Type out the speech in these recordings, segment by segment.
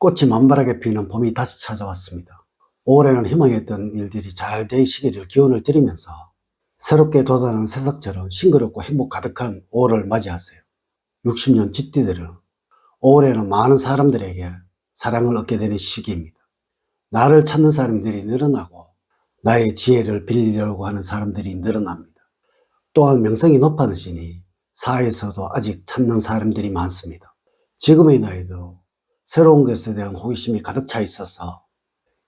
꽃이 만발하게 피는 봄이 다시 찾아왔습니다. 올해는 희망했던 일들이 잘 되시기를 기원을 드리면서 새롭게 돋아나는 새싹처럼 싱그럽고 행복 가득한 5월을 맞이하세요. 60년 쥐띠들은 올해는 많은 사람들에게 사랑을 얻게 되는 시기입니다. 나를 찾는 사람들이 늘어나고 나의 지혜를 빌리려고 하는 사람들이 늘어납니다. 또한 명성이 높아지니 사회에서도 아직 찾는 사람들이 많습니다. 지금의 나이도 새로운 것에 대한 호기심이 가득 차 있어서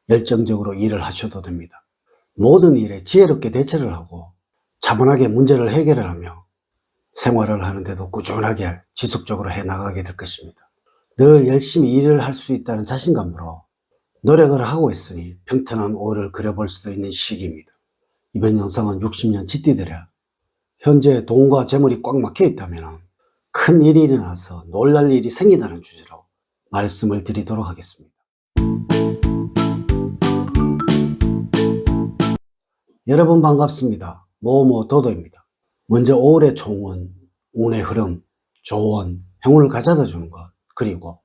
열정적으로 일을 하셔도 됩니다. 모든 일에 지혜롭게 대처를 하고 차분하게 문제를 해결을 하며 생활을 하는데도 꾸준하게 지속적으로 해나가게 될 것입니다. 늘 열심히 일을 할 수 있다는 자신감으로 노력을 하고 있으니 평탄한 5월을 그려볼 수도 있는 시기입니다. 이번 영상은 60년 쥐띠들의 현재 돈과 재물이 꽉 막혀 있다면 큰 일이 일어나서 놀랄 일이 생긴다는 주제로 말씀을 드리도록 하겠습니다. 여러분 반갑습니다. 도도입니다. 먼저 5월의 총운, 운의 흐름, 조언, 행운을 가져다 주는 것, 그리고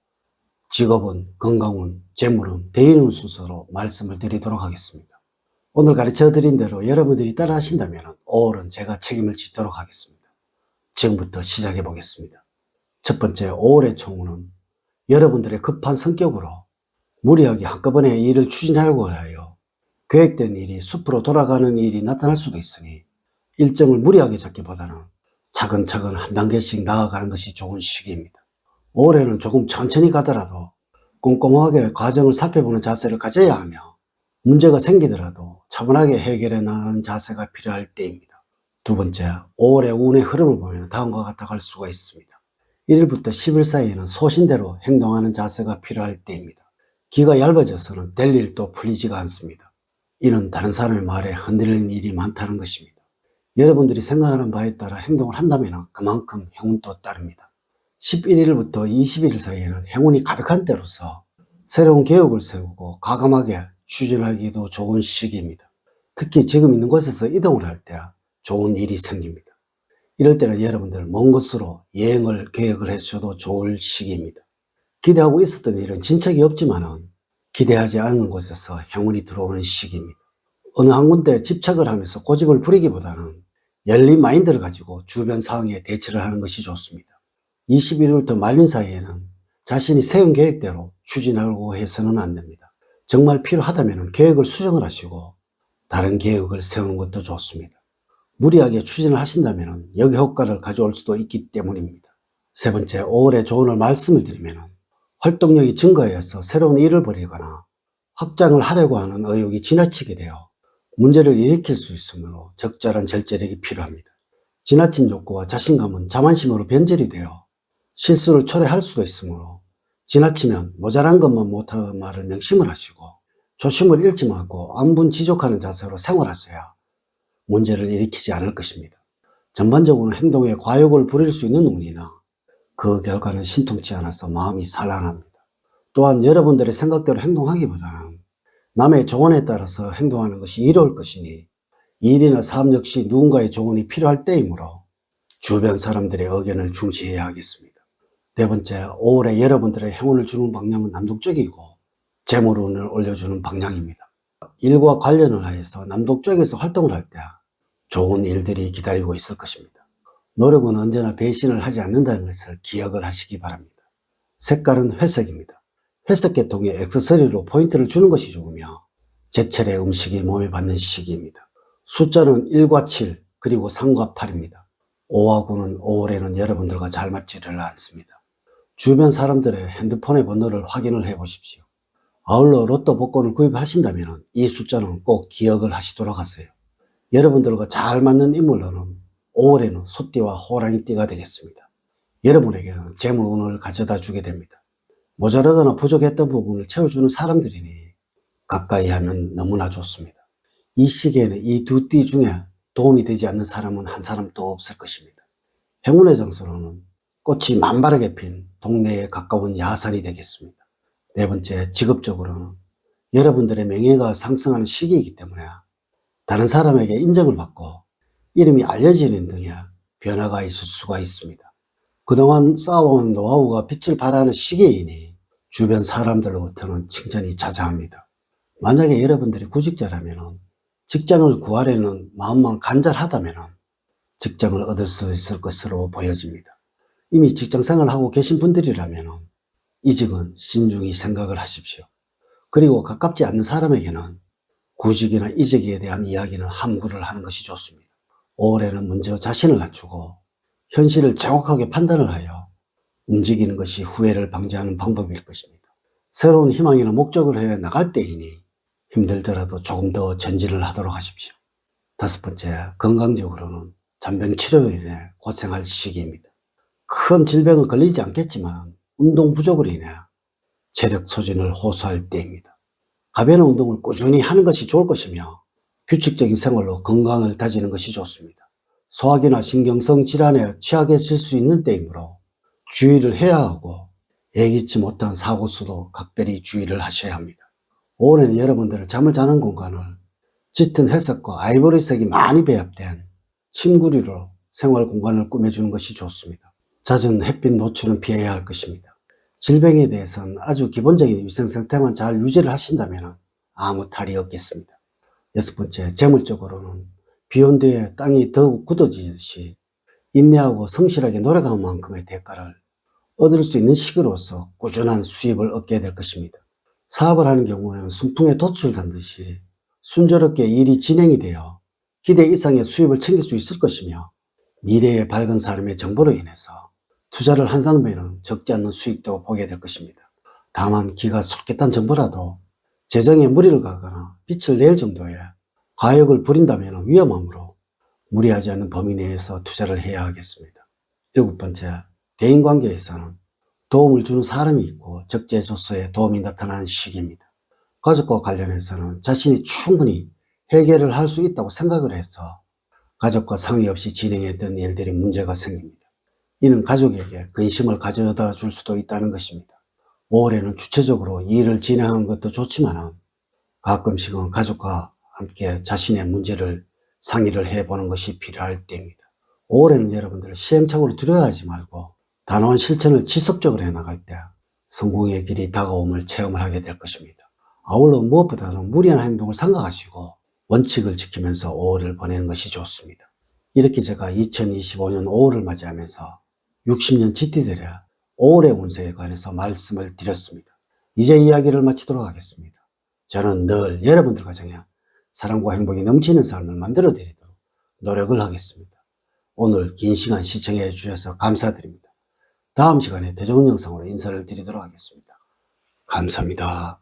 직업은, 건강운, 재물은, 대인운 순서로 말씀을 드리도록 하겠습니다. 오늘 가르쳐 드린 대로 여러분들이 따라 하신다면 5월은 제가 책임을 지도록 하겠습니다. 지금부터 시작해 보겠습니다. 첫 번째, 5월의 총운은 여러분들의 급한 성격으로 무리하게 한꺼번에 일을 추진하려고 하여 계획된 일이 숲으로 돌아가는 일이 나타날 수도 있으니 일정을 무리하게 잡기보다는 차근차근 한 단계씩 나아가는 것이 좋은 시기입니다. 올해는 조금 천천히 가더라도 꼼꼼하게 과정을 살펴보는 자세를 가져야 하며 문제가 생기더라도 차분하게 해결해 나가는 자세가 필요할 때입니다. 두 번째, 5월의 운의 흐름을 보면 다음과 같다고 할 수가 있습니다. 1일부터 10일 사이에는 소신대로 행동하는 자세가 필요할 때입니다. 기가 얇아져서는 될 일도 풀리지가 않습니다. 이는 다른 사람의 말에 흔들리는 일이 많다는 것입니다. 여러분들이 생각하는 바에 따라 행동을 한다면 그만큼 행운도 따릅니다. 11일부터 21일 사이에는 행운이 가득한 때로서 새로운 계획을 세우고 과감하게 추진하기도 좋은 시기입니다. 특히 지금 있는 곳에서 이동을 할 때 좋은 일이 생깁니다. 이럴 때는 여러분들 먼 곳으로 여행을 계획을 해주셔도 좋을 시기입니다. 기대하고 있었던 일은 진척이 없지만 기대하지 않은 곳에서 행운이 들어오는 시기입니다. 어느 한 군데 집착을 하면서 고집을 부리기보다는 열린 마인드를 가지고 주변 상황에 대처를 하는 것이 좋습니다. 21일부터 말린 사이에는 자신이 세운 계획대로 추진하려고 해서는 안 됩니다. 정말 필요하다면 계획을 수정을 하시고 다른 계획을 세우는 것도 좋습니다. 무리하게 추진을 하신다면 역효과를 가져올 수도 있기 때문입니다. 세 번째, 5월의 조언을 말씀을 드리면 활동력이 증가해서 새로운 일을 벌이거나 확장을 하려고 하는 의욕이 지나치게 되어 문제를 일으킬 수 있으므로 적절한 절제력이 필요합니다. 지나친 욕구와 자신감은 자만심으로 변절이 되어 실수를 초래할 수도 있으므로 지나치면 모자란 것만 못하는 말을 명심을 하시고 조심을 잃지 말고 안분지족하는 자세로 생활하셔야 문제를 일으키지 않을 것입니다. 전반적으로 행동에 과욕을 부릴 수 있는 운이나 그 결과는 신통치 않아서 마음이 산란합니다. 또한 여러분들의 생각대로 행동하기보다는 남의 조언에 따라서 행동하는 것이 이로울 것이니 일이나 사업 역시 누군가의 조언이 필요할 때이므로 주변 사람들의 의견을 중시해야 하겠습니다. 네 번째, 5월에 여러분들의 행운을 주는 방향은 남동쪽이고 재물운을 올려주는 방향입니다. 일과 관련을 하여서 남동쪽에서 활동을 할 때 좋은 일들이 기다리고 있을 것입니다. 노력은 언제나 배신을 하지 않는다는 것을 기억을 하시기 바랍니다. 색깔은 회색입니다. 회색 계통의 액세서리로 포인트를 주는 것이 좋으며 제철의 음식이 몸에 받는 시기입니다. 숫자는 1과 7 그리고 3과 8입니다. 5와 9는 5월에는 여러분들과 잘 맞지를 않습니다. 주변 사람들의 핸드폰의 번호를 확인을 해 보십시오. 아울러 로또 복권을 구입하신다면 이 숫자는 꼭 기억을 하시도록 하세요. 여러분들과 잘 맞는 인물로는 5월에는 소띠와 호랑이띠가 되겠습니다. 여러분에게는 재물운을 가져다 주게 됩니다. 모자라거나 부족했던 부분을 채워주는 사람들이니 가까이 하면 너무나 좋습니다. 이 시기에는 이 두 띠 중에 도움이 되지 않는 사람은 한 사람도 없을 것입니다. 행운의 장소로는 꽃이 만발하게 핀 동네에 가까운 야산이 되겠습니다. 네 번째, 직업적으로는 여러분들의 명예가 상승하는 시기이기 때문에 다른 사람에게 인정을 받고 이름이 알려지는 등의 변화가 있을 수가 있습니다. 그동안 쌓아온 노하우가 빛을 발하는 시기이니 주변 사람들로부터는 칭찬이 자자합니다. 만약에 여러분들이 구직자라면 직장을 구하려는 마음만 간절하다면 직장을 얻을 수 있을 것으로 보여집니다. 이미 직장 생활을 하고 계신 분들이라면 이직은 신중히 생각을 하십시오. 그리고 가깝지 않는 사람에게는 구직이나 이직에 대한 이야기는 함구를 하는 것이 좋습니다. 5월에는 먼저 자신을 낮추고 현실을 정확하게 판단을 하여 움직이는 것이 후회를 방지하는 방법일 것입니다. 새로운 희망이나 목적을 해 나갈 때이니 힘들더라도 조금 더 전진을 하도록 하십시오. 5번째, 건강적으로는 잔병 치료로 인해 고생할 시기입니다. 큰 질병은 걸리지 않겠지만 운동 부족으로 인해 체력 소진을 호소할 때입니다. 가벼운 운동을 꾸준히 하는 것이 좋을 것이며 규칙적인 생활로 건강을 다지는 것이 좋습니다. 소화기나 신경성 질환에 취약해질 수 있는 때이므로 주의를 해야 하고 예기치 못한 사고 수도 각별히 주의를 하셔야 합니다. 5월에는 여러분들을 잠을 자는 공간을 짙은 회색과 아이보리색이 많이 배합된 침구류로 생활 공간을 꾸며주는 것이 좋습니다. 잦은 햇빛 노출은 피해야 할 것입니다. 질병에 대해서는 아주 기본적인 위생 상태만 잘 유지를 하신다면 아무 탈이 없겠습니다. 6번째, 재물적으로는 비온 뒤에 땅이 더욱 굳어지듯이 인내하고 성실하게 노력한 만큼의 대가를 얻을 수 있는 시기로서 꾸준한 수입을 얻게 될 것입니다. 사업을 하는 경우는 순풍에 돛을 단듯이 순조롭게 일이 진행이 되어 기대 이상의 수입을 챙길 수 있을 것이며 미래의 밝은 사람의 정보로 인해서 투자를 한다면 적지 않는 수익도 보게 될 것입니다. 다만 기가 솟겠다는 정보라도 재정에 무리를 가거나 빚을 낼 정도의 가역을 부린다면 위험하므로 무리하지 않는 범위 내에서 투자를 해야 하겠습니다. 7번째, 대인관계에서는 도움을 주는 사람이 있고 적재조소에 도움이 나타나는 시기입니다. 가족과 관련해서는 자신이 충분히 해결을 할 수 있다고 생각을 해서 가족과 상의 없이 진행했던 일들이 문제가 생깁니다. 이는 가족에게 근심을 가져다 줄 수도 있다는 것입니다. 5월에는 주체적으로 일을 진행하는 것도 좋지만 가끔씩은 가족과 함께 자신의 문제를 상의를 해보는 것이 필요할 때입니다. 5월에는 여러분들 시행착오를 두려워하지 말고 단호한 실천을 지속적으로 해나갈 때 성공의 길이 다가옴을 체험을 하게 될 것입니다. 아울러 무엇보다도 무리한 행동을 삼가하시고 원칙을 지키면서 5월을 보내는 것이 좋습니다. 이렇게 제가 2025년 5월을 맞이하면서 60년 GT들의 5월의 운세에 관해서 말씀을 드렸습니다. 이제 이야기를 마치도록 하겠습니다. 저는 늘 여러분들 가정에 사랑과 행복이 넘치는 삶을 만들어 드리도록 노력을 하겠습니다. 오늘 긴 시간 시청해 주셔서 감사드립니다. 다음 시간에 더 좋은 영상으로 인사를 드리도록 하겠습니다. 감사합니다.